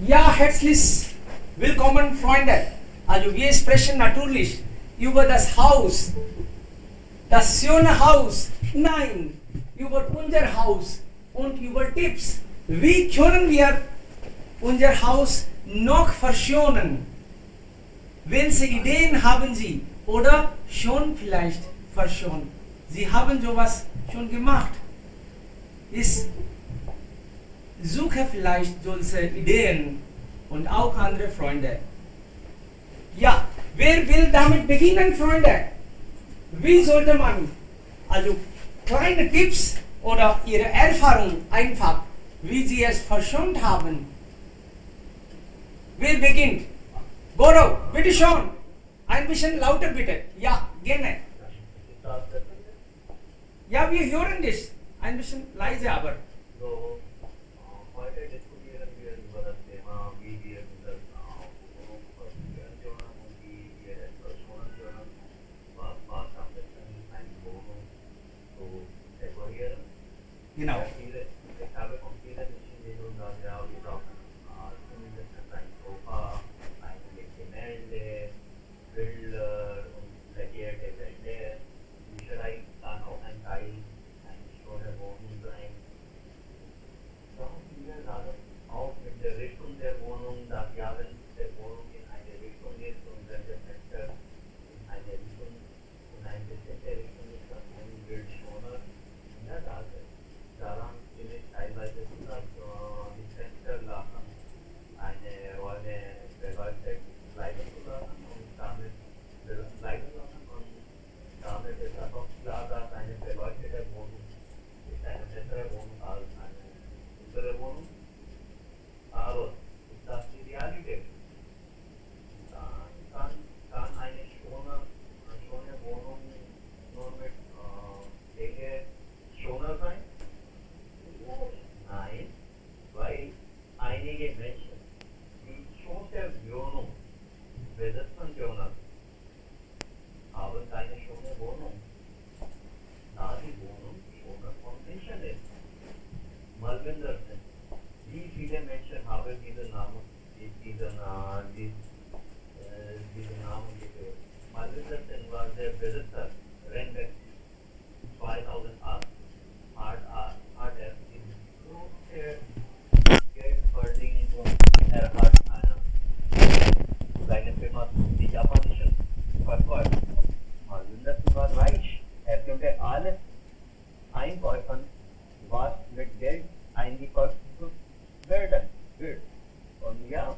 Ja, herzlich willkommen, Freunde. Also wir sprechen natürlich über das Haus, das schöne Haus. Nein, über unser Haus und über Tipps. Wie können wir unser Haus noch verschönern? Welche Ideen haben Sie oder schon vielleicht verschont? Sie haben sowas schon gemacht. Ich suche vielleicht solche Ideen und auch andere Freunde. Ja, wer will damit beginnen, Freunde? Wie sollte man, also kleine Tipps oder Ihre Erfahrung einfach, wie Sie es verschont haben? Wer beginnt? Goro, bitte schon. Ein bisschen lauter bitte. Ja, gerne. Ja, wir hören dich. Ein bisschen leise aber. So, heute diskutieren wir über das Thema, wie wir unsere Wohnung konstruieren können und wie wir etwas schonen können, was am besten eine Wohnung zu dekorieren. Genau. Ich habe von vielen Menschen gehört, ja, wir brauchen mindestens ein Sofa, einige Gemälde, Bilder und lackierte Wände. Bücherei kann auch ein Teil einer schönen Wohnung sein. Viele sagen auch mit der Richtung der Wohnung, dass ja, wenn die Wohnung in eine Richtung ist und wenn der Fenster in eine Richtung, in eine bestimmte Richtung ist, dann ein Bild schöner. Ja, daran bin ich teilweise dass die Fenster lassen, eine Rolle beleuchtet bleiben zu lassen und damit bleiben lassen und damit ist auch klar, dass eine beleuchtete Wohnung ist eine bessere Wohnung als eine unsere Wohnung, aber ist das die Realität? Kann eine schöne Wohnung nur mit Dinge schöner sein? Nein, weil einige Menschen, die schöne Wohnung besitzen können, haben keine schöne Wohnung, da die Wohnung schöner von Menschen ist. Malvinder sind. Wie viele Menschen haben diesen Namen gehört? Malvinder Singh war der Besitzer, Renbeck 2008 hat er die große Geld verdient und er hat seine Firma, die japanischen, verkauft. Malvinder Singh war reich, er konnte alles einkaufen, was mit Geld eingekauft werden wird. Und ja,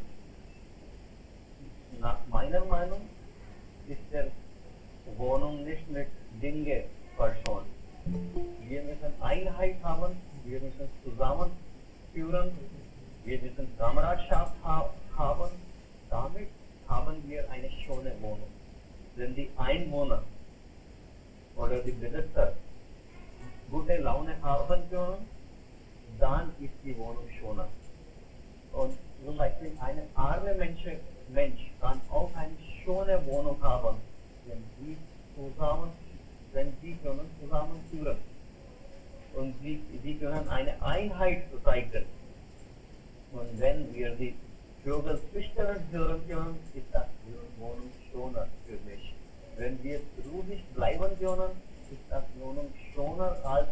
nach meiner Meinung ist der Wohnung nicht mit Dinge verschont. Wir müssen Einheit haben, wir müssen zusammenführen, wir müssen Kameradschaft haben, damit haben wir eine schöne Wohnung. Wenn die Einwohner oder die Besitzer gute Laune haben können, dann ist die Wohnung schöner. Und zum Beispiel ein armer Mensch kann auch eine schöne Wohnung haben, wenn sie können zusammenführen. Und sie können eine Einheit zeigen. Und wenn wir die Vögel zwitschern hören können, ist das die Wohnung schöner für mich. Wenn wir ruhig bleiben können, ist das Wohnung schöner als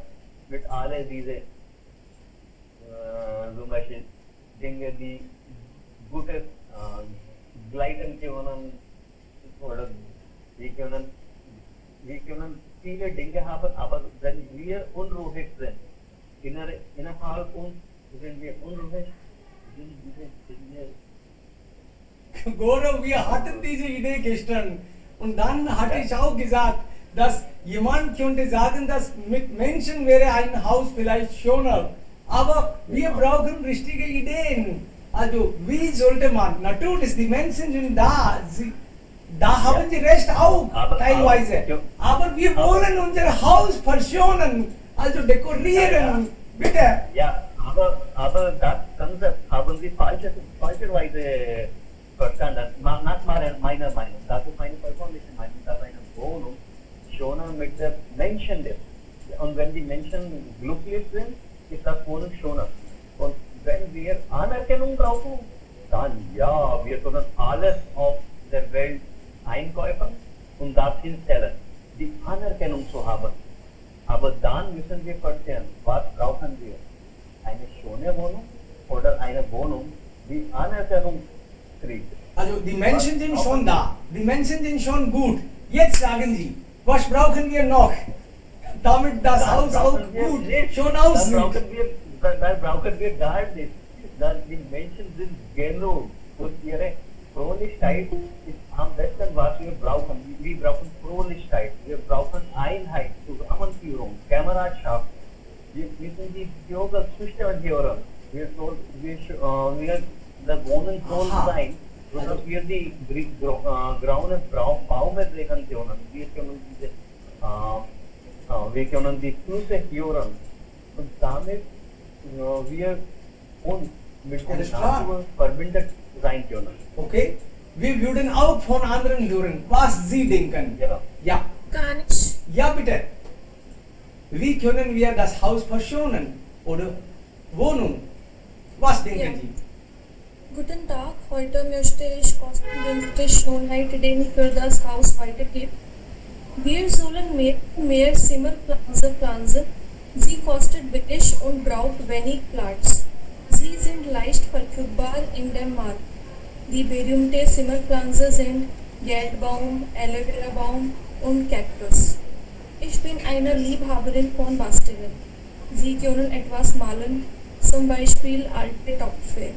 mit all diese zum Beispiel Dinge, die gutes gleiten können oder wir können viele Dinge haben, aber wenn wir unruhig sind, innerhalb uns sind wir unruhig, sind diese Dinge. Goro, wir hatten diese Idee gestern und dann hatte ich auch gesagt, dass jemand könnte sagen, dass mit Menschen wäre ein Haus vielleicht schöner. Aber wir brauchen richtige Ideen. Also wie sollte man? Natürlich, die Menschen sind da. Da haben sie recht auch, teilweise. Aber wir wollen unser Haus verschönern, also dekorieren. Bitte. Ja, aber das Konzept haben sie falscherweise verstanden. Nach meiner Meinung. Das ist meine persönliche Meinung, dass eine Wohnung schöner mit den Menschen ist. Und wenn die Menschen glücklich sind, ist das Wohnung schöner. Und wenn wir Anerkennung brauchen, dann, ja, wir können alles auf der Welt einkaufen und das hinstellen, die Anerkennung zu haben. Aber dann müssen wir verstehen, was brauchen wir? Eine schöne Wohnung oder eine Wohnung, die Anerkennung kriegt? Also die Menschen sind schon da, die Menschen sind schon gut. Jetzt sagen Sie, was brauchen wir noch, damit das Dann Haus auch brauchen wir gut nicht. schon Dann aussieht? brauchen wir gar nicht. Dann die Menschen sind genug und ihre Fröhlichkeit ist am besten, was wir brauchen. Wir brauchen Fröhlichkeit, wir brauchen Einheit, Zusammenführung, Kameradschaft. Wir müssen die Yoga-Zustand hören. Das Wohnen soll Aha. sein, sodass wir die grauen Baume sehen können. Wir können die Füße hören und damit wir uns mit der Alles klar. Natur verbindet sein können. Okay? Wir würden auch von anderen hören, was sie denken. Ja. Ja. Gar nicht. Ja, bitte. Wie können wir das Haus verschonen oder Wohnung? Was denken Ja. Sie? Guten Tag, heute möchte ich kostenlose Schönheitsideen für das Haus weitergeben. Wir sollen mehr Zimmerpflanzen pflanzen. Sie kostet billig und braucht wenig Platz. Sie sind leicht verfügbar in dem Markt. Die berühmten Zimmerpflanzen sind Geldbaum, Aloe Vera Baum und Kaktus. Ich bin eine Liebhaberin von Basteln. Sie können etwas malen, zum Beispiel alte Töpfe.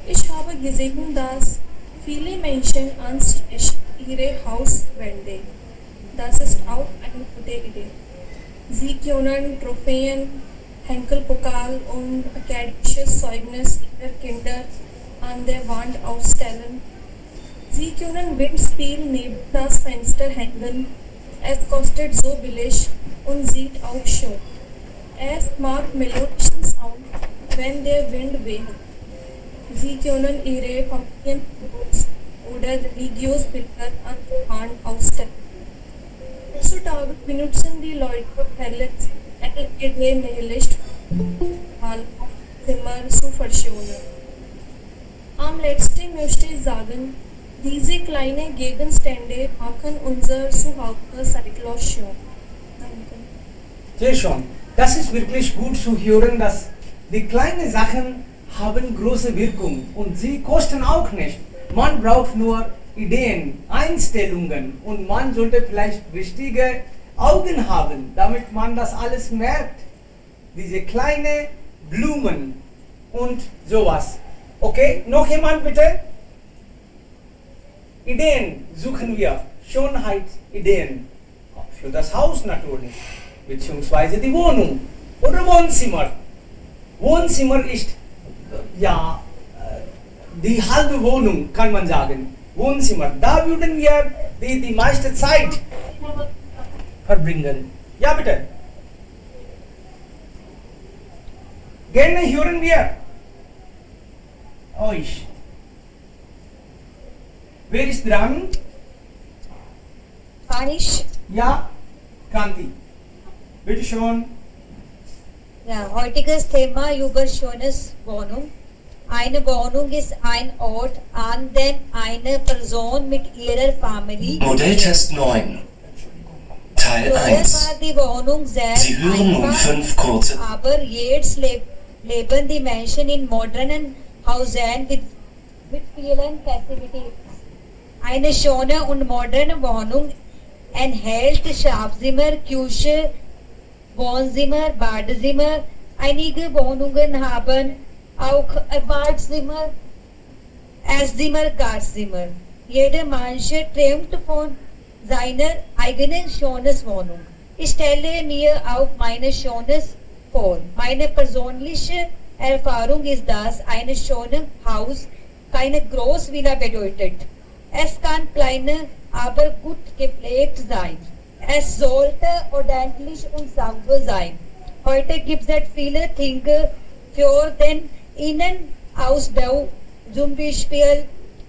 Ich habe gesehen, dass viele Menschen an Strich ihre Haus wenden. Das ist auch eine gute Idee. Sie können Trophäen, Henkelpokal und akademisches Zeugnis ihrer Kinder an der Wand aufstellen. Sie können Windspiel neben das Fenster hängen. Es kostet so billig und sieht auch schön. Es macht melodischen Sound, wenn der Wind weht. Sie können ihre Familienfotos oder religiöse Bilder an der Wand aufstellen. Heutzutage benutzen die Leute helles LED-Licht, Zimmer zu verschonen. Am letzten möchte ich sagen, diese kleinen Gegenstände machen unser Zuhause zeitlos schön. Danke. Sehr schön. Das ist wirklich gut zu hören, dass die kleinen Sachen haben große Wirkung und sie kosten auch nicht. Man braucht nur Ideen, Einstellungen und man sollte vielleicht richtige Augen haben, damit man das alles merkt. Diese kleinen Blumen und sowas. Okay, noch jemand bitte? Ideen suchen wir, Schönheitsideen. Für das Haus natürlich, beziehungsweise die Wohnung oder Wohnzimmer. Wohnzimmer ist ja die halbe Wohnung, kann man sagen. Wohnzimmer, da würden wir die meiste Zeit verbringen. Ja, bitte. Gerne hören wir euch. Wer ist dran? Anish, Ja, Kanti. Bitte schon. ja, heutiges Thema über schönes Wohnung. Eine Wohnung ist ein Ort, an dem eine Person mit ihrer Familie Modelltest 9. Teil Früher 1. war die Wohnung sehr Sie hören nun einfach, 5 kurze. aber jetzt leben die Menschen in modernen Häusern mit vielen Facilities. Eine schöne und moderne Wohnung enthält Schlafzimmer, Küche, Wohnzimmer, Badezimmer. Einige Wohnungen haben auch Badzimmer, Esszimmer, Gastzimmer. Jeder Mensch träumt von seiner eigenen schönen Wohnung. Ich stelle mir auch meine schönes vor. Meine persönliche Erfahrung ist, dass ein schönes Haus keine Großvilla bedeutet. Es kann klein, aber gut gepflegt sein. Es sollte ordentlich und sauber sein. Heute gibt es viele Dinge für den Innenausbau, zum Beispiel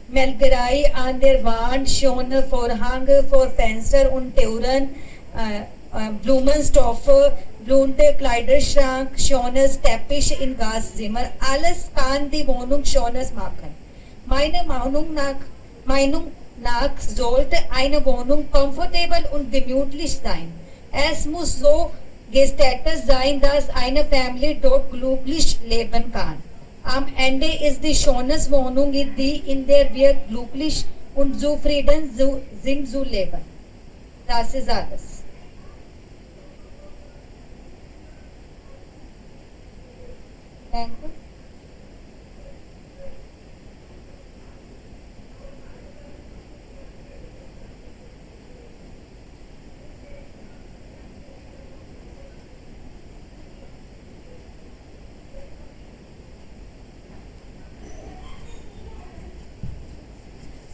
Melkerei an der Wand, schöne Vorhänge vor Fenster und Türen, Blumenstoffe, bunte Kleiderschrank, schönes Teppich in Gaszimmer. Alles kann die Wohnung schönes machen. Meinung nach sollte eine Wohnung komfortabel und gemütlich sein. Es muss so gestaltet sein, dass eine Familie dort glücklich leben kann. Am Ende ist die schönste Wohnung die, in der wir glücklich und zufrieden sind zu leben. Das ist alles. Danke.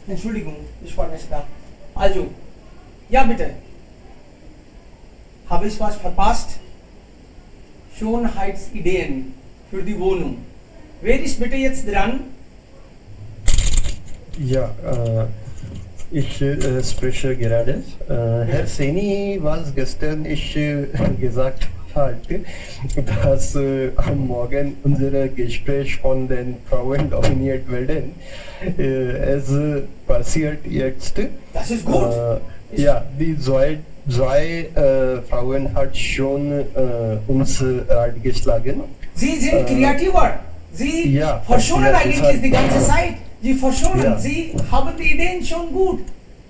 Entschuldigung, ich war nicht da. Also, ja bitte. Habe ich was verpasst? Schönheitsideen für die Wohnung. Wer ist bitte jetzt dran? Ja, ich spreche gerade. Herr Seni, was gestern ich gesagt hat, dass am Morgen unser Gespräch von den Frauen dominiert werden. Es passiert jetzt. Das ist gut. Ja, die zwei Frauen hat schon uns Rat geschlagen. Sie sind kreativer. Sie ja, verschonen ja, eigentlich die ganze Zeit. Sie verschonen. Ja. Sie haben die Ideen schon gut.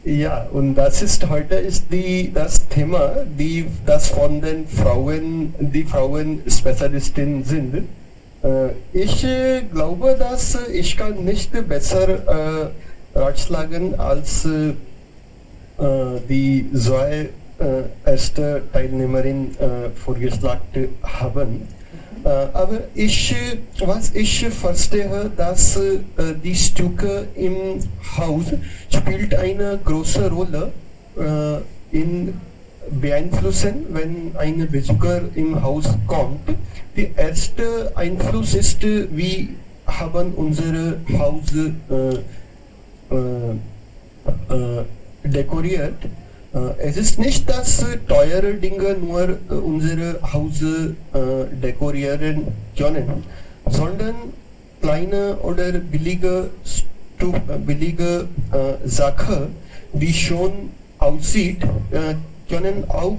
Ja, und das ist heute das Thema, das von den Frauen, die Frauen Spezialistinnen sind. Ich glaube, dass ich kann nicht besser ratschlagen als die zwei erste Teilnehmerinnen vorgeschlagen haben. Aber was ich verstehe, dass die Stücke im Haus spielt eine große Rolle in beeinflussen, wenn ein Besucher im Haus kommt. Der erste Einfluss ist, wie haben unsere Haus dekoriert. Es ist nicht, dass teure Dinge nur unsere Haus dekorieren können, sondern kleine oder billige Sachen, die schon aussieht, können auch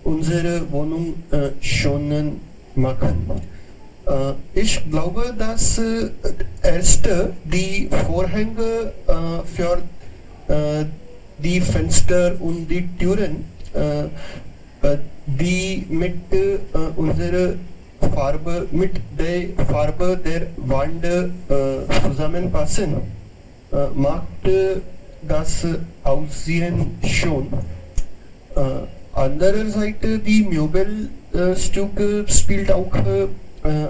unsere Wohnung schön machen. Ich glaube, dass erste die Vorhänge für die Fenster und die Türen, die mit unserer Farbe, mit der Farbe der Wand zusammenpassen, macht das Aussehen schon. Andererseits die Möbelstücke spielt auch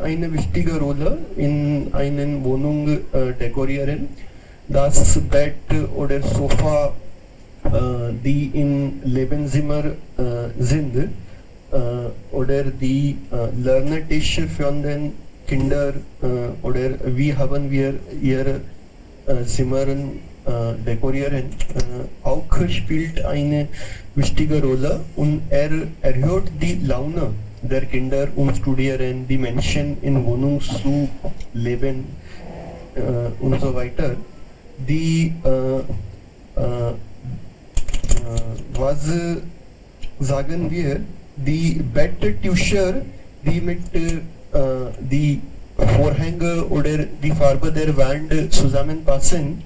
eine wichtige Rolle in einer Wohnung dekorieren. Das Bett oder Sofa, die im Lebenszimmer sind, oder die Lerntische für den Kinder, oder wie haben wir ihre Zimmer dekorieren, auch spielt eine wichtige Rolle und erhöht die Laune der Kinder studieren, die Menschen in Wohnung zu leben und so weiter. Die was sagen wir, die Betttücher, die mit die Vorhänge oder die Farbe der Wand zusammenpassen,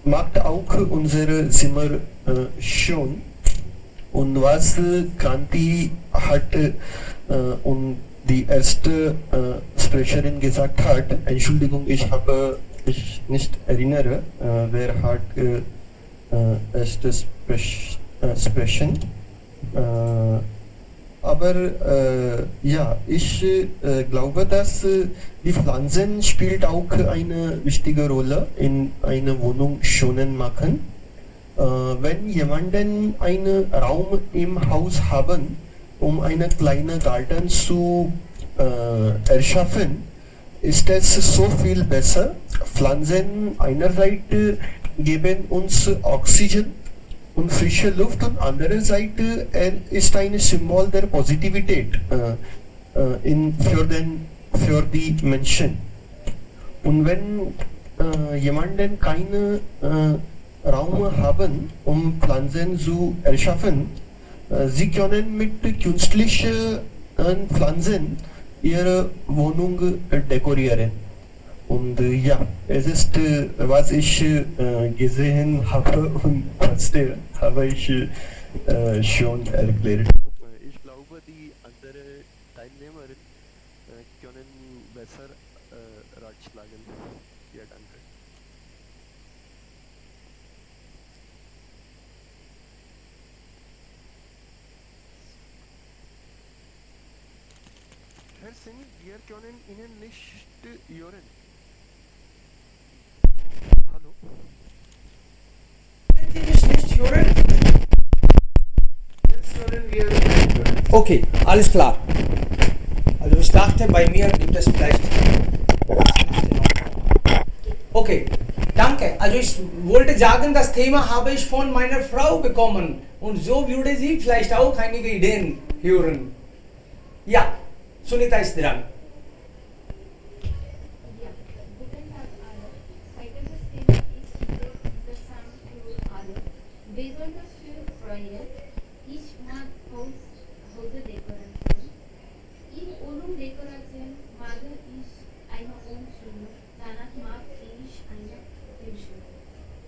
macht auch unsere Zimmer schön. Und was Kranti hat und die erste Sprecherin gesagt hat, Entschuldigung, ich habe mich nicht erinnere, wer hat erste sprechen. Aber ja, ich glaube, dass die Pflanzen spielt auch eine wichtige Rolle in einer Wohnung schön machen. Wenn jemanden einen Raum im Haus haben, um einen kleinen Garten zu erschaffen, ist es so viel besser. Pflanzen einerseits geben uns Oxygen und frische Luft und andererseits ist ein Symbol der Positivität für die Menschen. Und wenn jemanden keine Raum haben, um Pflanzen zu erschaffen, sie können mit künstlichen Pflanzen ihre Wohnung dekorieren. Und ja, es ist, was ich gesehen habe und was habe ich schon erklärt. Ich glaube, die anderen Teilnehmer können besser ratschlagen. Ja, danke. Herr Singh, wir können Ihnen nicht hören. Hallo? Sie mich nicht hören? Jetzt können wir hören. Okay, alles klar. Also ich dachte, bei mir gibt es vielleicht... Okay, danke. Also ich wollte sagen, das Thema habe ich von meiner Frau bekommen. Und so würde sie vielleicht auch einige Ideen hören. Ja, Sunita ist dran. Ja, guten Tag alle. Heutiges Thema ist interessant für alle. Besonders für Freunde. Ich mag Hause-Dekoration. In Wohnung-Dekoration mag ich eine Umzug. Danach mag ich eine Küche.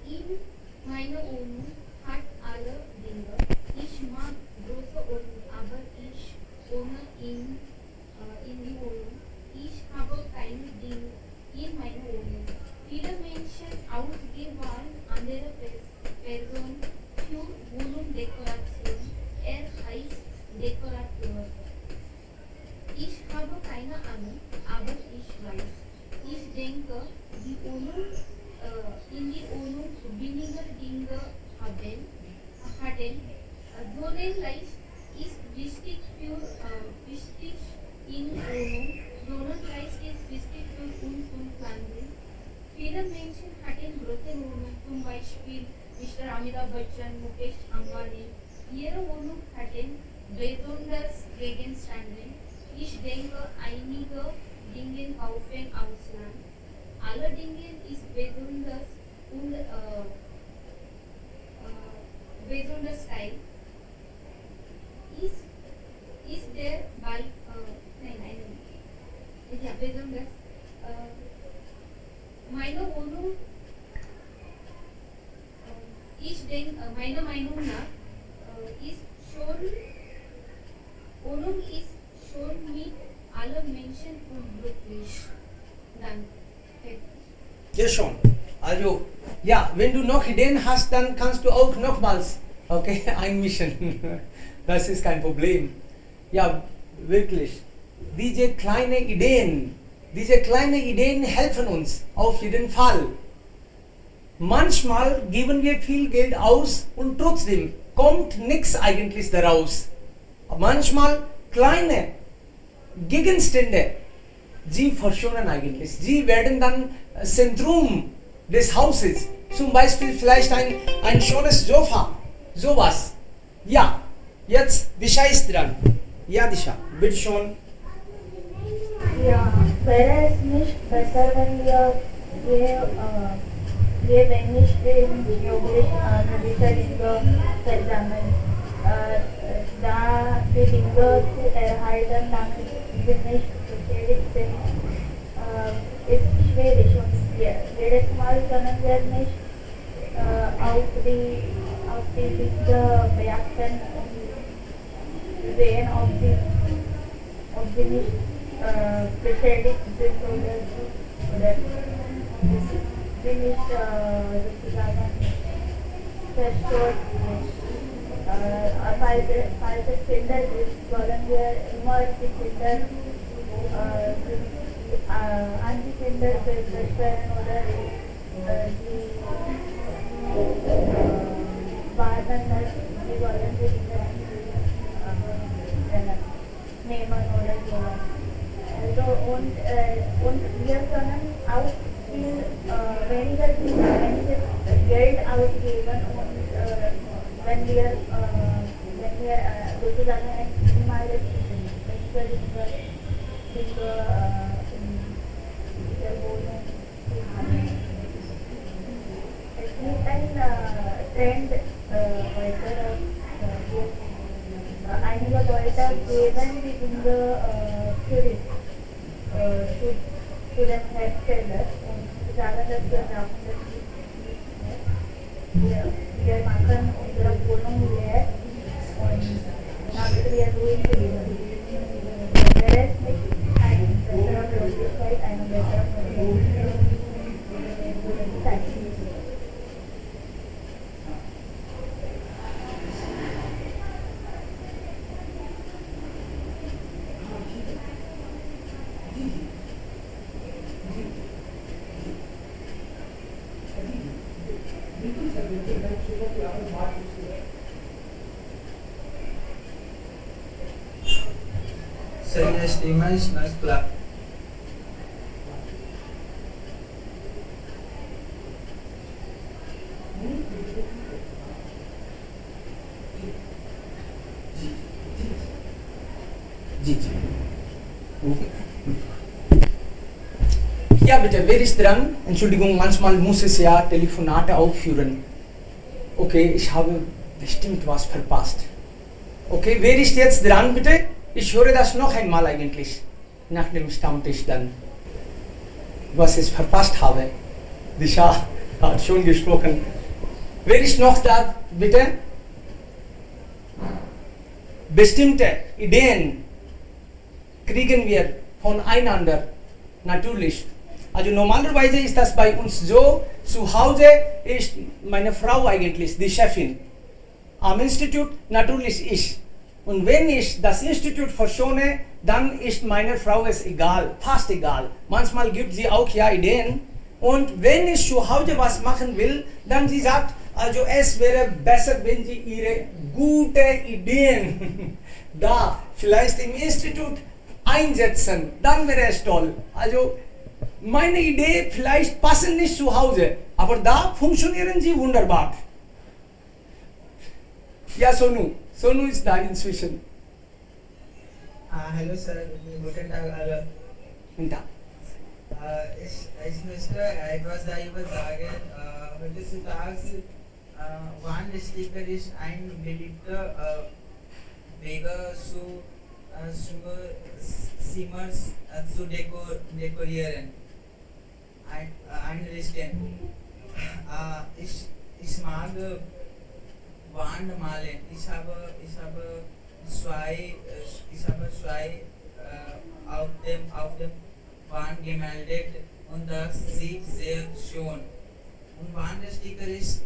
In meiner Wohnung hat alle Dinge. Ich mag große Wohnung, aber ich wohne in die Wohnung. Ich habe keine Dinge in meiner Wohnung. Viele Menschen ausgewählt andere Personen für Wohnungsdekoration. Er heißt Dekorator. Ich habe keine Ahnung, aber ich weiß. Ich denke, die Wohnung, in die Wohnung weniger Dinge hatten. Sonnenlicht ist wichtig in Wohnung. Sonnenlicht ist wichtig für uns und Pflanzen. Viele Menschen hatten große Wohnungen, zum Beispiel Mr. Amitabh Bachchan, Mukesh Ambani. Ihre Wohnung hatten besonders Gegenstände. Ich denke, einige Dinge kaufen Ausland. Alle Dinge ist besonders und besonders Style. Ist der Ball, nein, ja, besonders meine Wohnung, ich denke, meiner Meinung nach, Wohnung ist schon mit allen Menschen unglücklich. Danke. Ja schon. Also, ja, wenn du noch Ideen hast, dann kannst du auch nochmals, okay, einmischen. Das ist kein Problem. Ja, wirklich. Diese kleinen Ideen helfen uns auf jeden Fall. Manchmal geben wir viel Geld aus und trotzdem kommt nichts eigentlich daraus. Manchmal kleine Gegenstände, sie verschonen eigentlich. Sie werden dann Zentrum des Hauses. Zum Beispiel vielleicht ein schönes Sofa. Sowas. Ja, jetzt Disha ist dran. Ja, Disha, bitte schon. Ja, wäre es nicht besser, wenn wir wenig den geografischen Dinge versammeln, da die Dinge zu erhalten, damit sie nicht beschädigt sind, ist schwierig und jedes Mal können wir nicht auf die Dinge beachten und sehen, ob sie nicht beschädigt sind oder sie nicht sozusagen zerstört sind. Falls es Kinder gibt, wollen wir immer die Kinder an die Kinder beschweren oder sie warnen, dass sie wollen die Kinder nehmen oder sowas. Also, und wir können auch viel weniger Geld ausgeben und wenn wir sozusagen ein minimales Dinge in der Wohnung Trend heute einige Leute geben in der Tourist zu dem Hersteller und sagen, dass wir brauchen das nicht. Wir machen unsere Wohnung leer und damit wir ruhig leben. Wäre es nicht eine bessere Möglichkeit, eine bessere Möglichkeit? Sedimental club. Ja, bitte, wer ist dran? Entschuldigung, manchmal muss es ja Telefonate aufführen. Okay, ich habe bestimmt was verpasst. Okay, wer ist jetzt dran, bitte? Ich höre das noch einmal eigentlich, nach dem Stammtisch dann, was ich verpasst habe. Disha hat schon gesprochen. Wer ist noch da, bitte? Bestimmte Ideen kriegen wir voneinander, natürlich. Also normalerweise ist das bei uns so, zu Hause ist meine Frau eigentlich die Chefin. Am Institut natürlich ich. Und wenn ich das Institut verschone, dann ist meiner Frau es egal, fast egal. Manchmal gibt sie auch ja Ideen. Und wenn ich zu Hause was machen will, dann sie sagt, also es wäre besser, wenn sie ihre gute Ideen da vielleicht im Institut einsetzen. Dann wäre es toll. Also meine Ideen vielleicht passen nicht zu Hause, aber da funktionieren sie wunderbar. Ja, Sonu. Sonu ist da inzwischen. Hallo Sir, guten Tag alle. Guten Tag. Ich möchte etwas darüber sagen. Heutzutage Warnsticker ist ein beliebter Wege Zimmer zu dekorieren. Einrichten. Ich mag Wand malen. Ich habe zwei auf dem Wand gemeldet und das sieht sehr schön. Und Wandsticker ist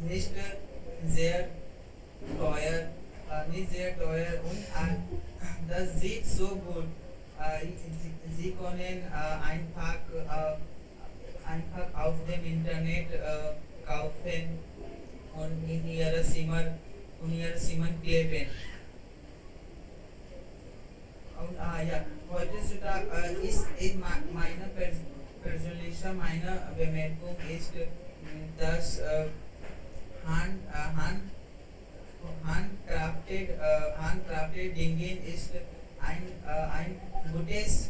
nicht sehr teuer und das sieht so gut. Sie können einfach auf dem Internet kaufen und in ihre Zimmer kleben. Und ja, heutzutage ist meine persönliche Bemerkung ist, dass handcrafted Dinge ist ein gutes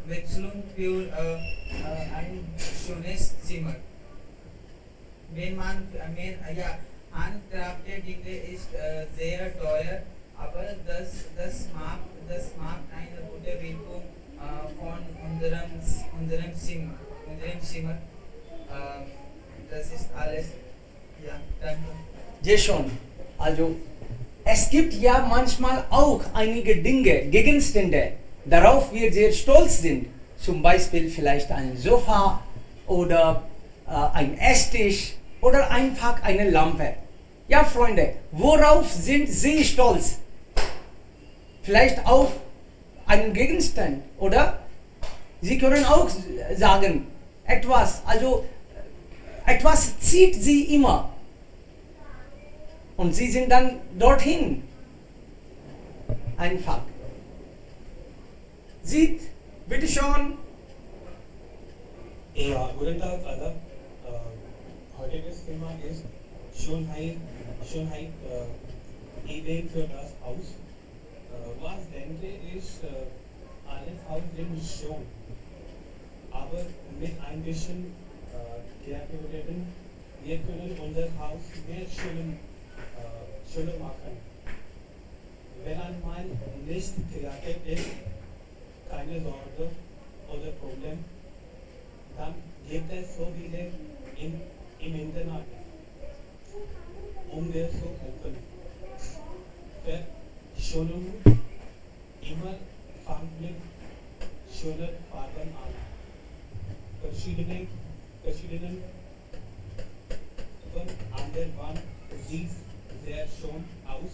Wechselung für ein schönes Zimmer. Wenn man handcrafted Dinge ist sehr teuer, aber das macht eine gute Wirkung von unserem Zimmer. Das ist alles. Ja, danke. Sehr schön. Also, es gibt ja manchmal auch einige Dinge, Gegenstände, darauf wir sehr stolz sind. Zum Beispiel vielleicht ein Sofa oder ein Esstisch oder einfach eine Lampe. Ja, Freunde, worauf sind Sie stolz? Vielleicht auf einen Gegenstand, oder? Sie können auch sagen, etwas zieht Sie immer. Und Sie sind dann dorthin. Einfach. Sieht, bitteschön. Ja, guten Tag alle. Heutiges Thema ist Schönheit Ideen für das Haus. Was denke ich, alles Haus sind schön. aber mit ein bisschen Kreativitäten, wir können unser Haus mehr schöner machen. Wenn ein Mann nicht kreativ ist, keine Sorge oder Problem, dann gibt es so viele im Internet, um dir zu helfen. Verschönung immer fangen schöne Farben an. Verschiedene an der Wand sieht sehr schön aus.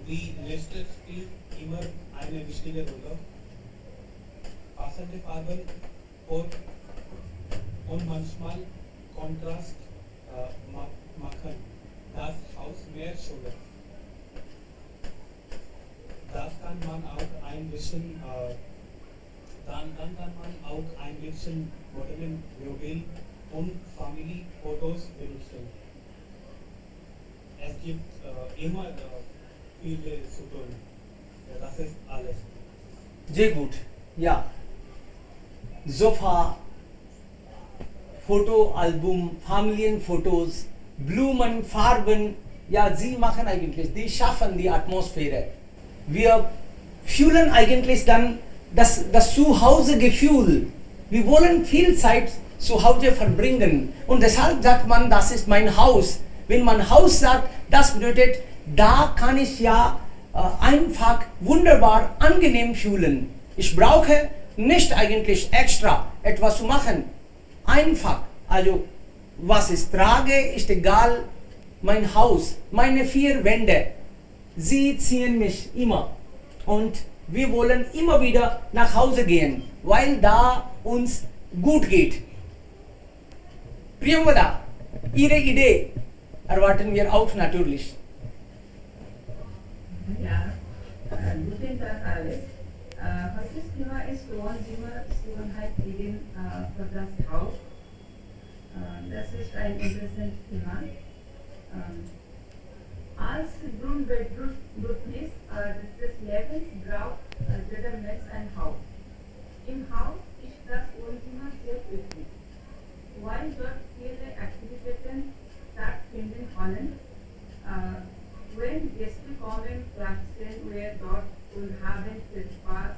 Die Lichter spielt immer eine wichtige Rolle. Passende Farben und manchmal Kontrast machen das Haus mehr schöner. Das kann man auch ein bisschen, dann kann man auch ein bisschen modernen Möbel und Familienfotos benutzen. Es gibt immer viele zu tun. Ja, das ist alles. Sehr gut. Ja. Sofa, Fotoalbum, Familienfotos, Blumen, Farben. Ja, sie machen eigentlich, die schaffen die Atmosphäre. Wir fühlen eigentlich dann das Zuhause-Gefühl. Wir wollen viel Zeit zu Hause verbringen. Und deshalb sagt man, das ist mein Haus. Wenn man Haus sagt, das bedeutet, da kann ich ja einfach wunderbar angenehm fühlen. Ich brauche nicht eigentlich extra etwas zu machen. Einfach. Also, was ich trage, ist egal. Mein Haus, meine 4 Wände, sie ziehen mich immer. Und wir wollen immer wieder nach Hause gehen, weil da uns gut geht. Priyamvada, Ihre Idee erwarten wir auch natürlich. Ja, guten Tag alles. Heutiges Thema ist Wohnzimmer, Schönheit gegen für das Haus. Das ist ein interessantes Thema. Als Grundbedürfnis des Lebens braucht jeder Mensch ein Haus. Im Haus ist das Wohnzimmer sehr wichtig, weil dort viele Aktivitäten stattfinden können. Wenn Gäste kommen, platzen wir dort und haben viel Spaß.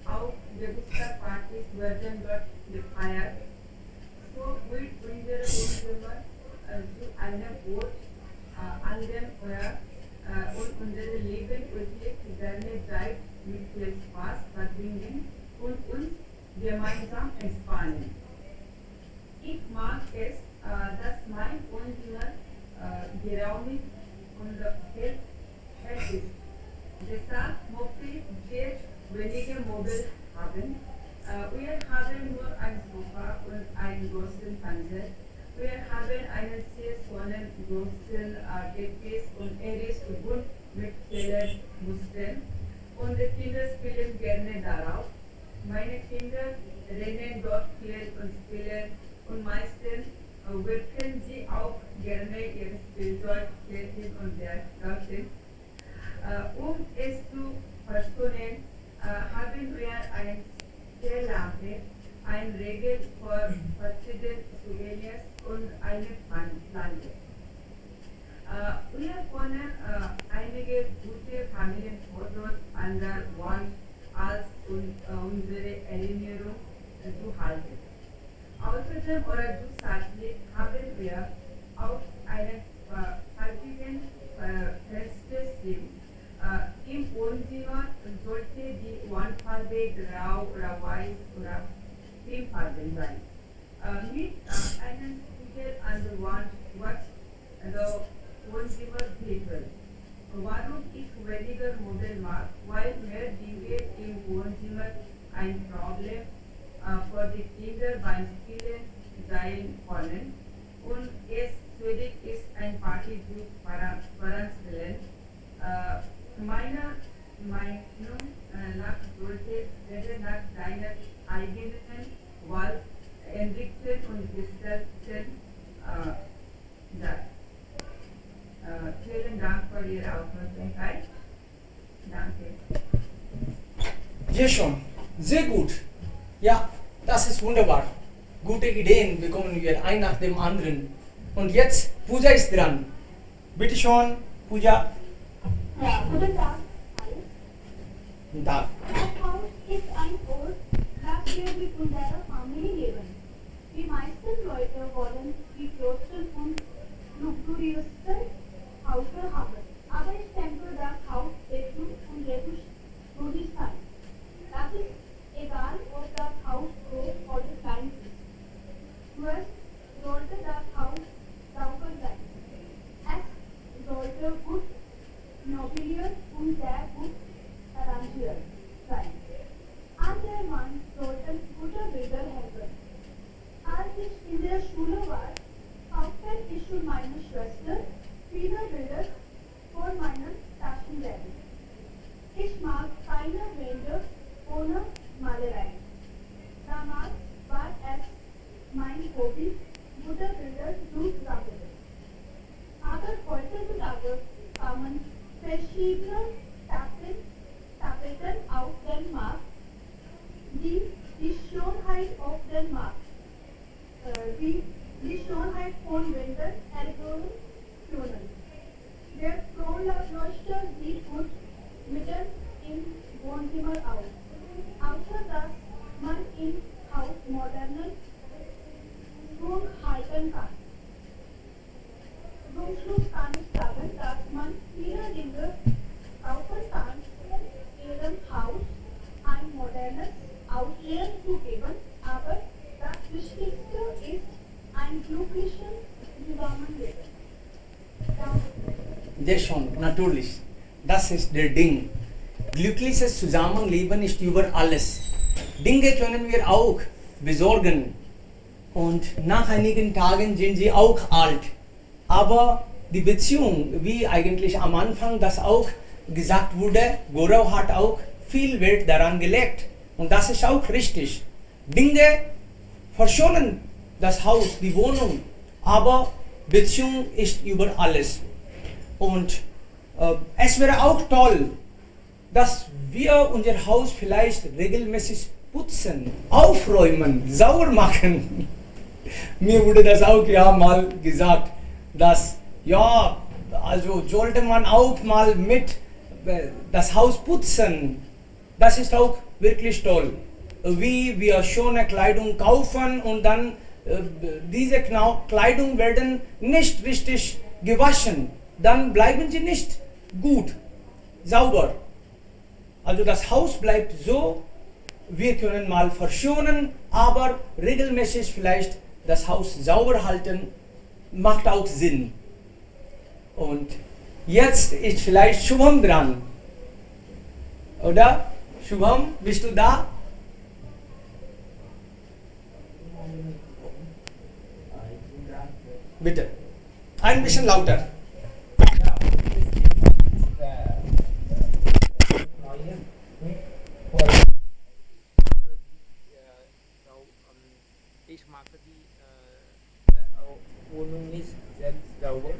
Auch Geburtstagspartys werden dort gefeiert. So wird unser Wohnzimmer zu einem Ort an dem Feuer und unser Leben wirklich gerne Zeit mit viel Spaß verbringen und uns gemeinsam entspannen. Ich mag es, dass mein Wohnzimmer geräumig und hell ist. Deshalb möchte ich sehr wenige Möbel haben. Wir haben nur ein Sofa und einen großen Fernseher. Wir haben einen sehr schönen großen Teppich und er ist bunt mit vielen Mustern. Und die Kinder spielen gerne darauf. Meine Kinder rennen dort viel und spielen und meistens wirken sie auch gerne ihr Spielzeug hin und her dorthin. Um es zu verstehen, haben wir eine Stelllampe, ein Regel für verschiedene Souvenirs und eine Pflanze. Wir können einige gute Familienfotos an der Wand als unsere Erinnerung zu halten. Außerdem oder zusätzlich haben wir auch einen farbigen Fenstersystem. Im Wohnzimmer sollte die Wandfarbe grau oder weiß oder cremefarben sein. Mit einem Spiegel an der Wand wird das Wohnzimmer glitzern. Warum ich weniger Möbel mag, weil mehr Dinge im Wohnzimmer ein Problem für die Kinder beim Spielen sein können und es schwierig ist, ein Partybesuch voranzustellen. Meiner Meinung nach sollte jeder nach seiner eigenen Wahl entwickeln und gestalten das. Vielen Dank für Ihre Aufmerksamkeit. Danke. Sehr schön, sehr gut. Ja, Das ist wunderbar. Gute Ideen bekommen wir ein nach dem anderen. Und jetzt, Pooja ist dran. Bitte schon, Pooja. Ja, guten Tag. Alles. Da. Das Haus ist ein Ort, das wir mit unserer Familie leben. Die meisten Leute wollen die größten und luxuriösesten Häuser haben. Aber ich denke, das Haus Bedroom und Luxus sein. Das ist egal, ob das Haus groß oder klein ist. Zuerst sollte das Haus sauber sein. Es sollte gut möbliert und sehr gut arrangiert sein. An der Wand sollten gute Bilder hängen. Als ich in der Schule war, kaufte ich für meine Schwester viele Bilder von meinen Taschenlehrern. Ich mag keine Wände ohne Malerei. Damals war es mein Hobby, gute Bilder zu sammeln. Aber heutzutage kamen verschiedene Tapeten auf den Markt, die die Schönheit auf den Markt, die Schönheit von Wänden erhöhen können. Der Kronleuchter sieht gut mitten im Wohnzimmer aus, außer dass man im Haus modernen Schwung halten kann. Zum Schluss kann ich sagen, dass man viele Dinge kaufen kann, ihrem Haus ein modernes Aussehen zu geben, aber das Wichtigste ist ein glückliches Zusammenleben. Der schon, natürlich. Das ist der Ding. Glückliches Zusammenleben ist über alles. Dinge können wir auch besorgen. Und nach einigen Tagen sind sie auch alt. Aber die Beziehung, wie eigentlich am Anfang das auch gesagt wurde, Gaurav hat auch viel Wert daran gelegt. Und das ist auch richtig. Dinge verschonen das Haus, die Wohnung. Aber Beziehung ist über alles. Und es wäre auch toll, dass wir unser Haus vielleicht regelmäßig putzen, aufräumen, sauber machen. Mir wurde das auch ja mal gesagt, dass ja, also sollte man auch mal mit das Haus putzen. Das ist auch wirklich toll. Wie wir schöne Kleidung kaufen und dann diese Kleidung werden nicht richtig gewaschen, dann bleiben sie nicht gut, sauber. Also das Haus bleibt so, wir können mal verschonen, aber regelmäßig vielleicht das Haus sauber halten, macht auch Sinn. Und jetzt ist vielleicht Shubham dran. Oder? Shubham, bist du da? Bitte. Ein bisschen lauter. Ich mag die Wohnung ist selbst sauber.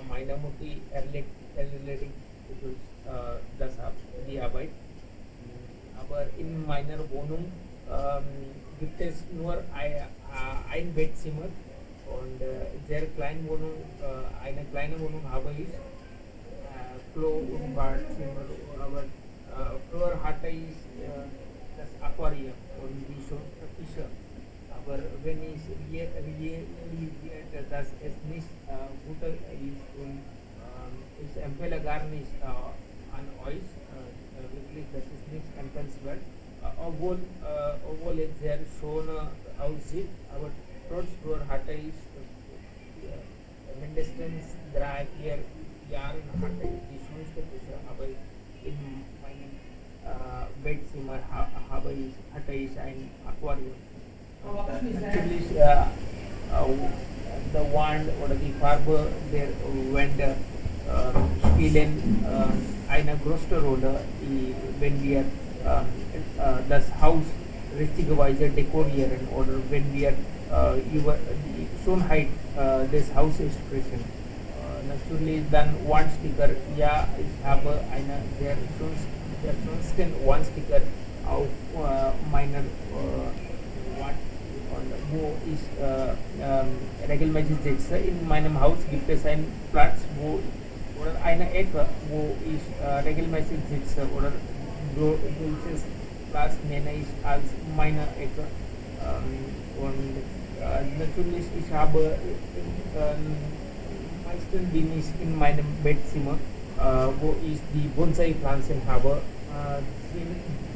Meine Mutti erledigt das die Arbeit. Aber in meiner Wohnung gibt es nur ein Bettzimmer und sehr kleine Wohnung, eine kleine Wohnung habe ich. Klo und Badzimmer, aber früher hatte ich das Aquarium und die Fische. Aber wenn ich realisierte, dass es nicht gut ist und ich empfehle gar nicht an euch, wirklich, das ist nicht empfehlenswert, obwohl es sehr schön aussieht, aber trotzdem hatte ich mindestens 3-4 Jahre hatte ich die schönste Fische, aber in meinem Bettzimmer hatte ich ein Aquarium. Natürlich, the wand oder die Farbe der Wände spielen eine große Rolle, wenn wir das Haus richtigerweise dekorieren oder wenn wir über die Schönheit des Hauses sprechen. Natürlich dann Wandsticker, ja, ich habe eine sehr schönsten Wandsticker auf meiner One und wo ich regelmäßig sitze. In meinem Haus gibt es einen Platz, wo oder eine Ecke, wo ich regelmäßig sitze oder welches Platz nenne ich als meine Ecke. Natürlich, ich habe meistens bin ich in meinem Bettzimmer, wo ich die Bonsai-Pflanzen habe.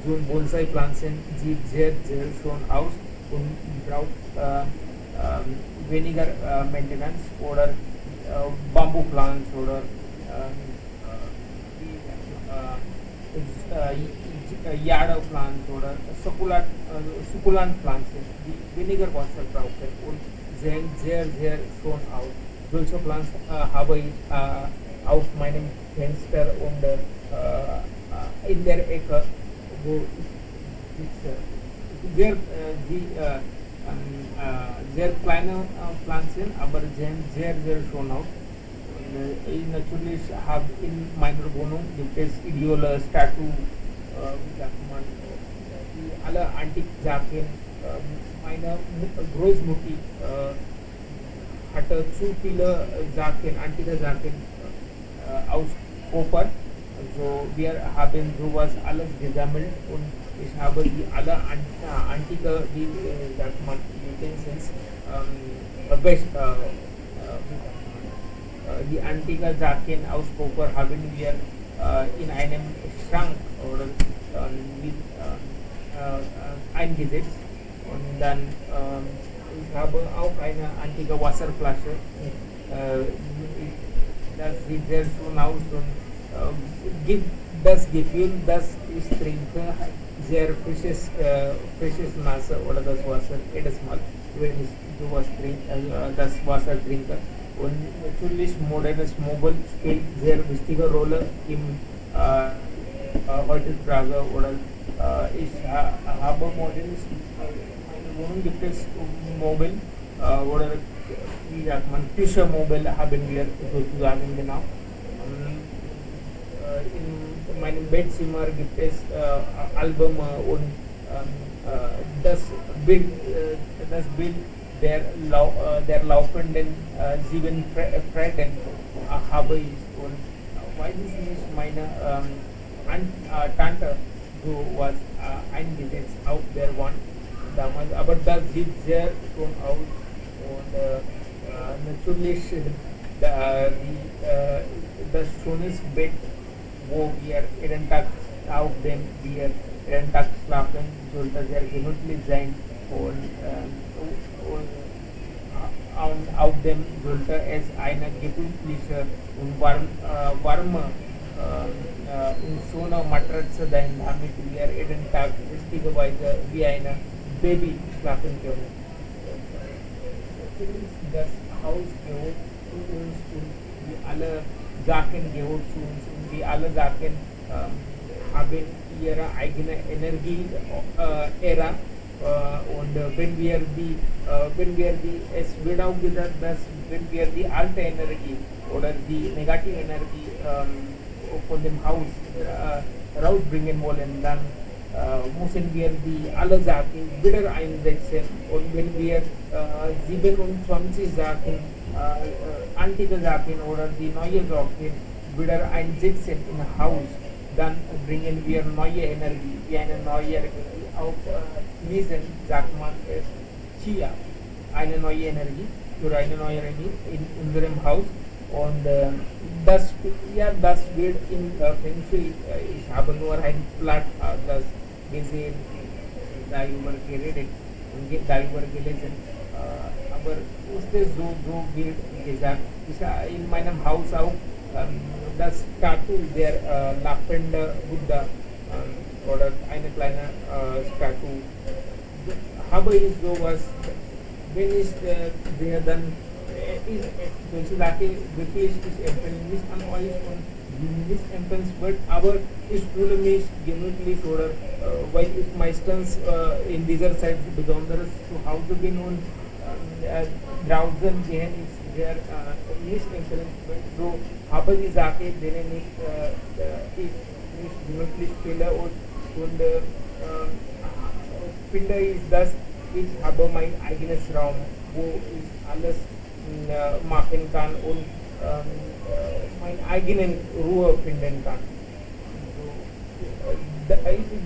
So Bonsai-Pflanzen sieht sehr, sehr schön aus und braucht weniger Maintenance oder Bamboo-Plants oder Yada Plants oder Succulent Pflanzen, die weniger Wasser brauchen und sehen sehr, sehr schön aus. Solche Pflanzen habe ich auf meinem Fenster und in der Ecke, wo ich sitze. Sehr kleine Pflanzen, aber sehen sehr, sehr schön aus. Ich natürlich habe in meiner Wohnung gibt es Idole, Statue, wie sagt man, die alle Antik-Sachen. Meine Großmutter hatte zu viele Sachen, antike Sachen aus Koper. Also wir haben sowas alles gesammelt und ich habe die alle antike, wie sagt man, Utensils, die antike Sachen aus Koper haben wir in einem Schrank oder eingesetzt und dann ich habe auch eine antike Wasserflasche. Das sieht sehr schön aus und gibt das Gefühl, dass ich trinke sehr frisches Wasser oder das Wasser jedes Mal, wenn ich sowas trinke, das Wasser trinke. Und natürlich modernes Mobile spielt sehr wichtige Rolle im heutzutage oder ich habe modernes, meine Wohnung gibt es Mobile oder wie sagt man, Küche-Mobile haben wir sozusagen genau. In meinem Bettzimmer gibt es Album und das Bild der laufenden 7 Fräten habe ich und weiß ich nicht, meine Tante so was eingesetzt auf der Wand damals, aber das sieht sehr schön aus und natürlich das schönes Bett, wo wir jeden Tag auf dem wir jeden Tag schlafen, sollte sehr gemütlich sein und auf dem sollte es eine gemütliche und warme und schöne Matratze sein, damit wir jeden Tag richtigerweise wie eine Baby schlafen können. Das Haus gehört zu uns und wie alle Sachen gehört zu uns und wie alle Sachen haben ihre eigene Energie, Ära. Und wenn wir es wird auch gesagt, dass wenn wir die alte Energie oder die negative Energie von dem Haus rausbringen wollen, dann müssen wir die alle Sachen wieder einsetzen und wenn wir 27 Sachen, antike Sachen oder die neue Sachen wieder einsetzen im Haus, dann bringen wir neue Energie, wie eine neue Energie. Auf Chinesen sagt man es Chia, eine neue Energie für eine neue Energie in unserem Haus und das wird in Feng Shui, ich habe nur ein Blatt das gesehen, darüber geredet und darüber gelesen, aber ist es so wird gesagt, in meinem Haus auch das Statue der laufende Buddha oder eine kleine Statue habe ich sowas, wenn ich sehe, dann solche Sachen wirklich ich empfehle nicht an euch und nicht empfehlenswert, aber ich fühle mich gemütlich oder weil ich meistens in dieser Zeit besonders zu Hause bin und draußen gehen ist sehr nicht empfehlenswert, so habe die Sache, denen ich nicht gemütlich fühle und finde ich, dass ich habe mein eigenes Raum, wo ich alles machen kann und meine eigenen Ruhe finden kann.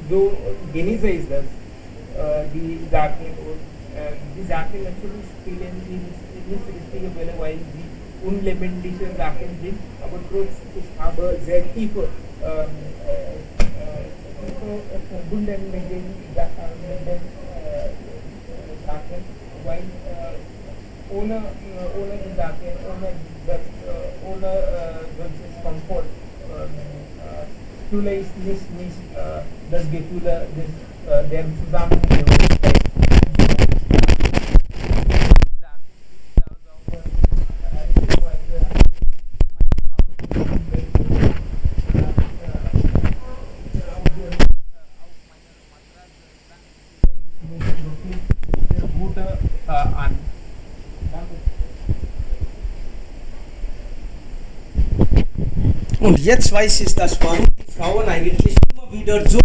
So genieße ich das, die Sachen und die Sachen natürlich spielen nicht richtige Rolle, weil sie unlebendige Sachen sind, aber trotzdem ich habe sehr tiefe verbunden mit den Sachen, weil ohne die Sachen, ohne solches Komfort fühle ich nicht das Gefühl der Zusammengehörigkeit. Und jetzt weiß ich das, warum die Frauen eigentlich immer wieder so.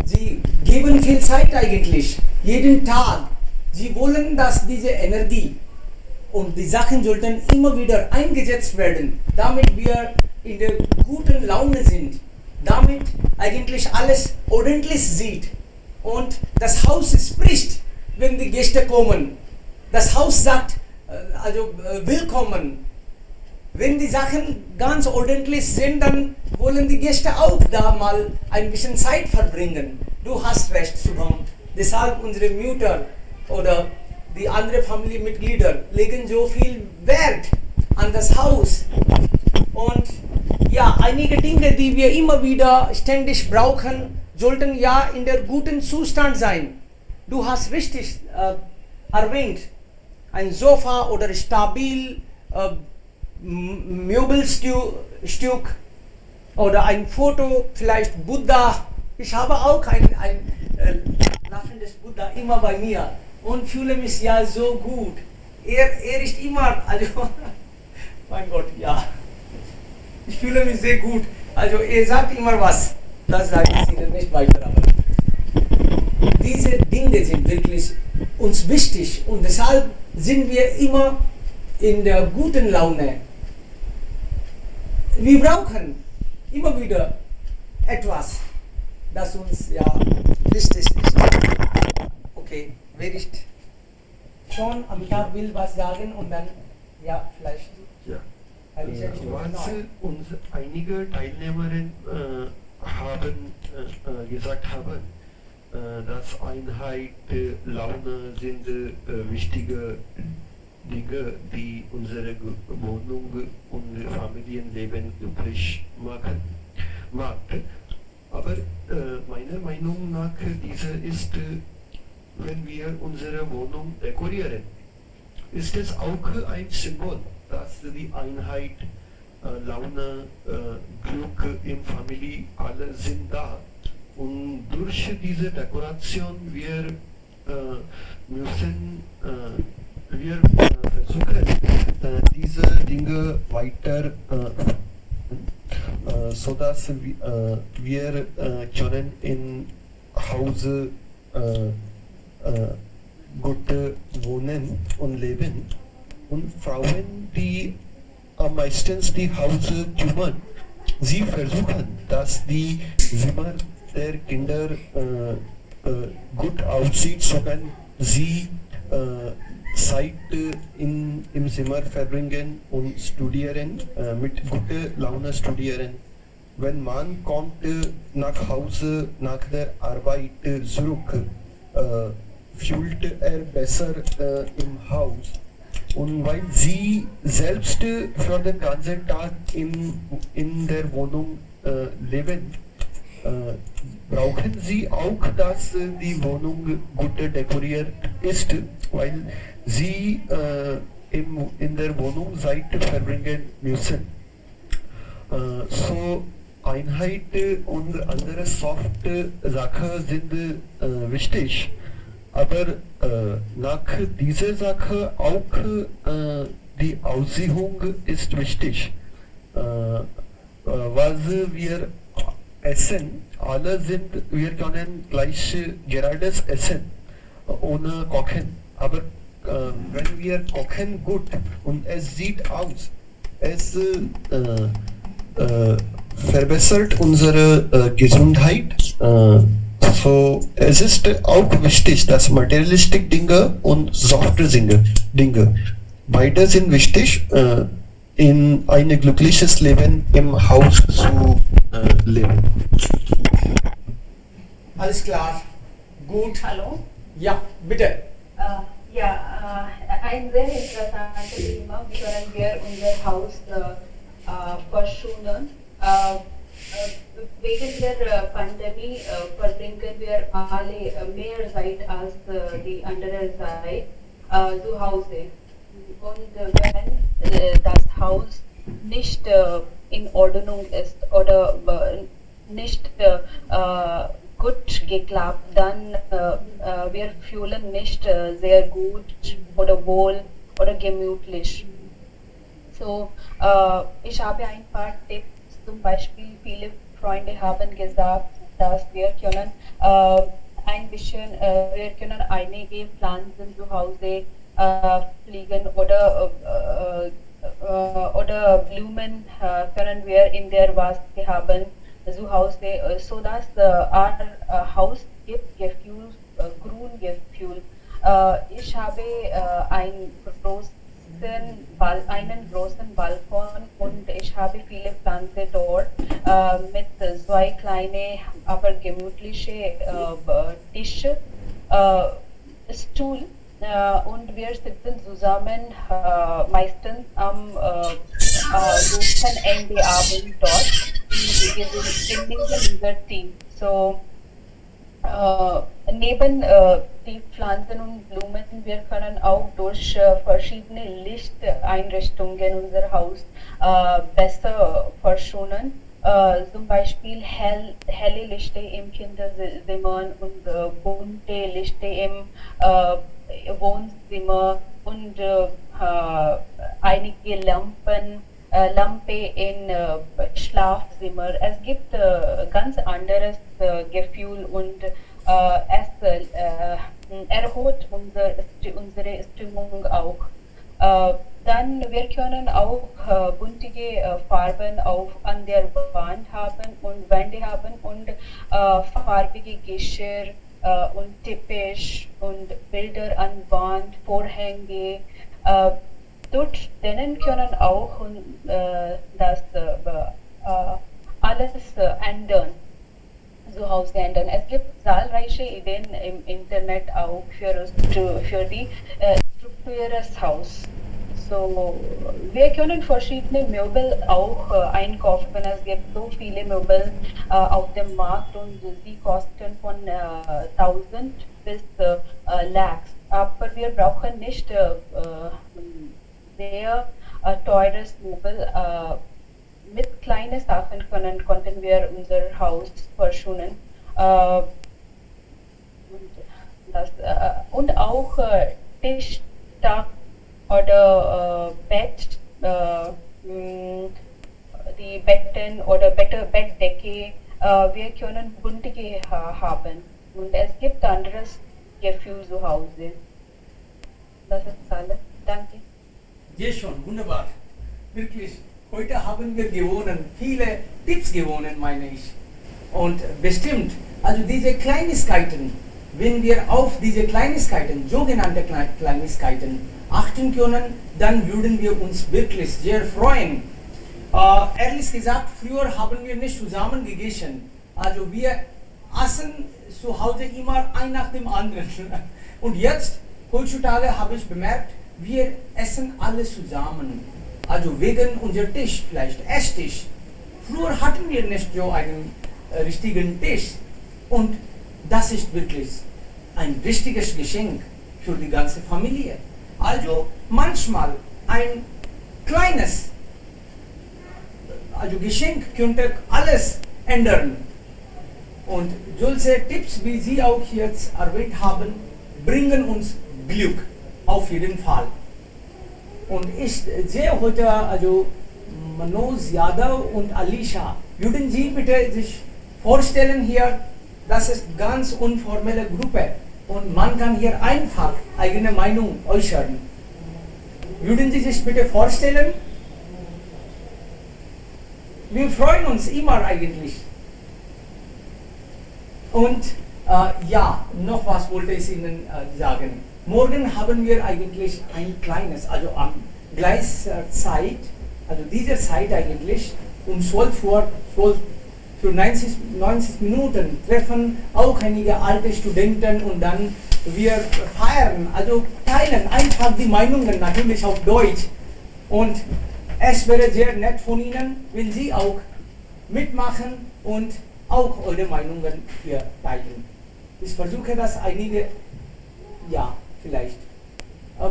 Sie geben viel Zeit eigentlich, jeden Tag. Sie wollen, dass diese Energie und die Sachen sollten immer wieder eingesetzt werden, damit wir in der guten Laune sind, damit eigentlich alles ordentlich sieht und das Haus spricht, wenn die Gäste kommen. Das Haus sagt, also willkommen. Wenn die Sachen ganz ordentlich sind, dann wollen die Gäste auch da mal ein bisschen Zeit verbringen. Du hast recht, Shubham. Deshalb unsere Mütter oder die anderen Familienmitglieder legen so viel Wert an das Haus. Und ja, einige Dinge, die wir immer wieder ständig brauchen, sollten ja in der guten Zustand sein. Du hast richtig erwähnt, ein Sofa oder stabil Möbelstück oder ein Foto, vielleicht Buddha. Ich habe auch ein laufendes Buddha immer bei mir und fühle mich ja so gut. Er ist immer, also, mein Gott, ja. Ich fühle mich sehr gut. Also er sagt immer was. Das sage ich Ihnen nicht weiter. Aber diese Dinge sind wirklich uns wichtig und deshalb sind wir immer in der guten Laune. Wir brauchen immer wieder etwas, das uns ja wichtig ist. Okay, wer ist schon? Amitabh will was sagen und dann, ja, vielleicht. Ja. Alicia, einige Teilnehmerinnen haben gesagt haben, dass Einheit, Laune sind wichtige Dinge, die unsere Wohnung und Familienleben glücklich macht. Aber meiner Meinung nach, diese ist, wenn wir unsere Wohnung dekorieren, ist es auch ein Symbol, dass die Einheit, Laune, Glück in Familie, alle sind da. Und durch diese Dekoration wir müssen versuchen, diese Dinge weiter so dass wir können in Hause gut wohnen und leben. Und Frauen, die am meisten die Hause kümmern, sie versuchen, dass die Zimmer der Kinder gut aussieht, so kann sie Zeit im Zimmer verbringen und studieren, mit guter Laune studieren. Wenn man kommt nach Hause nach der Arbeit zurück, fühlt besser im Haus. Und weil sie selbst für den ganzen Tag in der Wohnung leben, brauchen sie auch, dass die Wohnung gut dekoriert ist, weil sie in der Wohnung Zeit verbringen müssen. So Einheit und andere softe Sachen sind wichtig, aber nach dieser Sache auch die Aussiehung ist wichtig. Was wir essen, alle sind, wir können gleich gerades essen, ohne kochen. Aber wenn wir kochen gut und es sieht aus, es verbessert unsere Gesundheit. So, es ist auch wichtig, dass materialistische Dinge und softe Dinge, beide sind wichtig, in ein glückliches Leben im Haus zu leben. Alles klar. Gut. Hallo? Ja, bitte. Ein sehr interessantes Thema, wie können wir unser Haus verschonen. Wegen der Pandemie verbringen wir alle mehr Zeit als die andere Zeit zu Hause. Und wenn das Haus nicht in Ordnung ist oder nicht gut geklappt, dann wir fühlen nicht sehr gut oder wohl oder gemütlich. So, ich habe ein paar Tipps, zum Beispiel viele Freunde haben gesagt, dass wir können wir können einige Pflanzen zu Hause pflegen oder Blumen können wir in der Vase haben zu Hause, so dass our Haus gibt Gefühl, Grüngefühl. Ich habe einen großen Balkon und ich habe viele Pflanzen dort mit zwei kleine, aber gemütliche Tische, Stuhl und wir sitzen zusammen meistens am Wochenende Abend dort. Wir sind in unser Team. So, neben die Pflanzen und Blumen, wir können auch durch verschiedene Lichteinrichtungen unser Haus besser verschonen. Zum Beispiel helle Lichter im Kinderzimmer und bunte Lichter im Wohnzimmer und einige Lampe in Schlafzimmer. Es gibt ganz anderes Gefühl und es erhöht unsere Stimmung auch. Dann wir können auch buntige Farben an der Wand haben und Wände haben und farbige Geschirr und Teppich und Bilder an Wand, Vorhänge. Dort denen können auch das alles ändern, zu Hause ändern. Es gibt zahlreiche Ideen im Internet auch für die strukturelles Haus. So, wir können verschiedene Möbel auch einkaufen. Es gibt so viele Möbel auf dem Markt und sie kosten von 1000 bis Lakhs. Aber wir brauchen nicht sehr teures Möbel. Mit kleinen Sachen konnten wir unser Haus verschonen. Und auch Tischdach oder Bett, die Betten oder Bettdecke, wir können buntige haben. Und es gibt anderes Gefühl zu Hause. Das ist alles. Danke. Ja, schon, wunderbar. Wirklich, heute haben wir gewonnen, viele Tipps gewonnen, meine ich. Und bestimmt, also diese Kleinigkeiten, wenn wir auf diese Kleinigkeiten, sogenannte Kleinigkeiten, achten können, dann würden wir uns wirklich sehr freuen. Ehrlich gesagt, früher haben wir nicht zusammen gegessen. Also wir aßen zu Hause immer ein nach dem anderen. Und jetzt, heutzutage habe ich bemerkt, wir essen alles zusammen. Also wegen unser Tisch, vielleicht Esstisch. Früher hatten wir nicht so einen richtigen Tisch. Und das ist wirklich ein richtiges Geschenk für die ganze Familie. Also manchmal ein kleines Geschenk könnte alles ändern. Und solche Tipps, wie Sie auch jetzt erwähnt haben, bringen uns Glück, auf jeden Fall. Und ich sehe heute Manoj Yadav und Alisha. Würden Sie bitte sich vorstellen hier, dass es ganz unformelle Gruppe und man kann hier einfach eigene Meinung äußern. Würden Sie sich bitte vorstellen? Wir freuen uns immer eigentlich. Und ja, noch was wollte ich Ihnen sagen. Morgen haben wir eigentlich ein kleines, also am gleicher Zeit, also dieser Zeit eigentlich, um 12 Uhr, für 90 Minuten treffen auch einige alte Studenten und dann wir feiern, also teilen einfach die Meinungen natürlich auf Deutsch. Und es wäre sehr nett von Ihnen, wenn Sie auch mitmachen und auch eure Meinungen hier teilen. Ich versuche das einige, ja, vielleicht.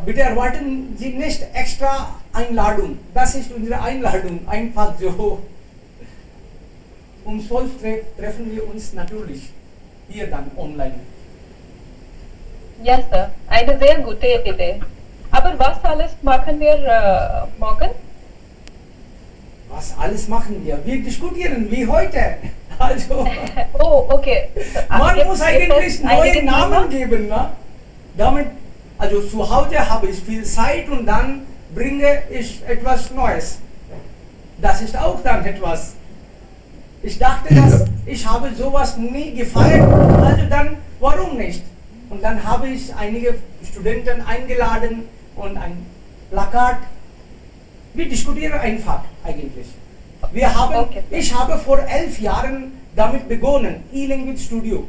Bitte erwarten Sie nicht extra Einladung. Das ist unsere Einladung, einfach so. Um 12 treffen wir uns natürlich hier dann online. Ja, Sir. Eine sehr gute Idee. Aber was alles machen wir morgen? Was alles machen wir? Wir diskutieren wie heute. Also, Oh, okay. man muss eigentlich neue Namen geben. Ne? Damit, also zu Hause habe ich viel Zeit und dann bringe ich etwas Neues. Das ist auch dann etwas. Ich dachte, dass ich habe sowas nie gefeiert, also dann warum nicht? Und dann habe ich einige Studenten eingeladen und ein Plakat. Wir diskutieren einfach eigentlich. Ich habe vor 11 Jahren damit begonnen, E-Language Studio.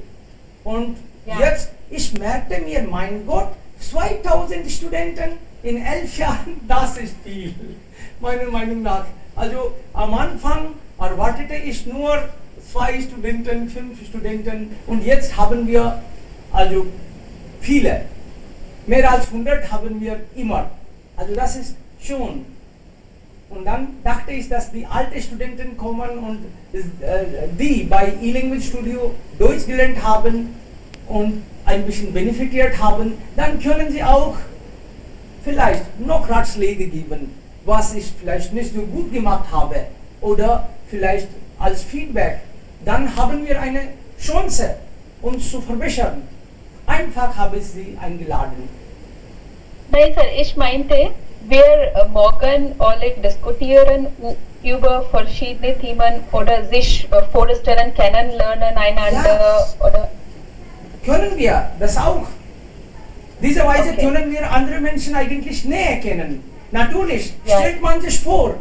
Und jetzt, ich merkte mir, mein Gott, 2000 Studenten in 11 Jahren, das ist viel, meiner Meinung nach. Also am Anfang erwartete ich nur 2 Studenten, 5 Studenten und jetzt haben wir also viele. Mehr als 100 haben wir immer. Also das ist schon. Und dann dachte ich, dass die alten Studenten kommen und die bei E-Language Studio Deutsch gelernt haben und ein bisschen benefitiert haben, dann können sie auch vielleicht noch Ratschläge geben, was ich vielleicht nicht so gut gemacht habe oder vielleicht als Feedback. Dann haben wir eine Chance, uns zu verbessern. Einfach habe ich sie eingeladen. Nein, Sir, ich meinte, wir morgen alle diskutieren über verschiedene Themen oder sich vorstellen, kennenlernen einander oder. Können wir das auch? Diese Weise können wir andere Menschen eigentlich näher kennen. Natürlich, stellt man sich vor,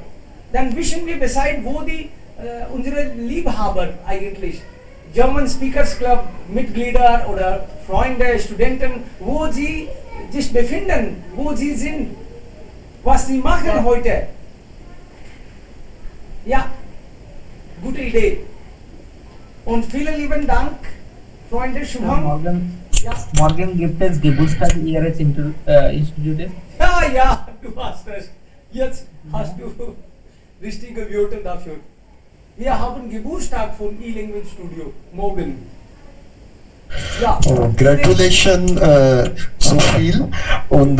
dann wissen wir Bescheid, wo die unsere Liebhaber eigentlich, German Speakers Club Mitglieder oder Freunde, Studenten, wo sie sich befinden, wo sie sind, was sie machen heute. Ja, gute Idee. Und vielen lieben Dank, Freunde Shubham. Morgen gibt es Geburtstag Ihres Institutes. Ja, du hast es. Jetzt hast du richtige Wörter dafür. Wir haben Geburtstag von E-Language Studio morgen. Ja. Gratulation, Sophie, und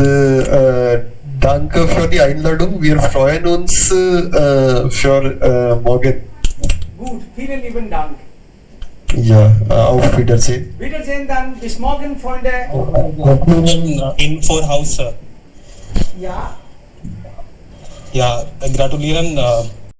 danke für die Einladung. Wir freuen uns für morgen. Gut, vielen lieben Dank. Ja, auf Wiedersehen. Wiedersehen dann, bis morgen, Freunde. In Vorhaus, Sir. Ja. Ja, gratulieren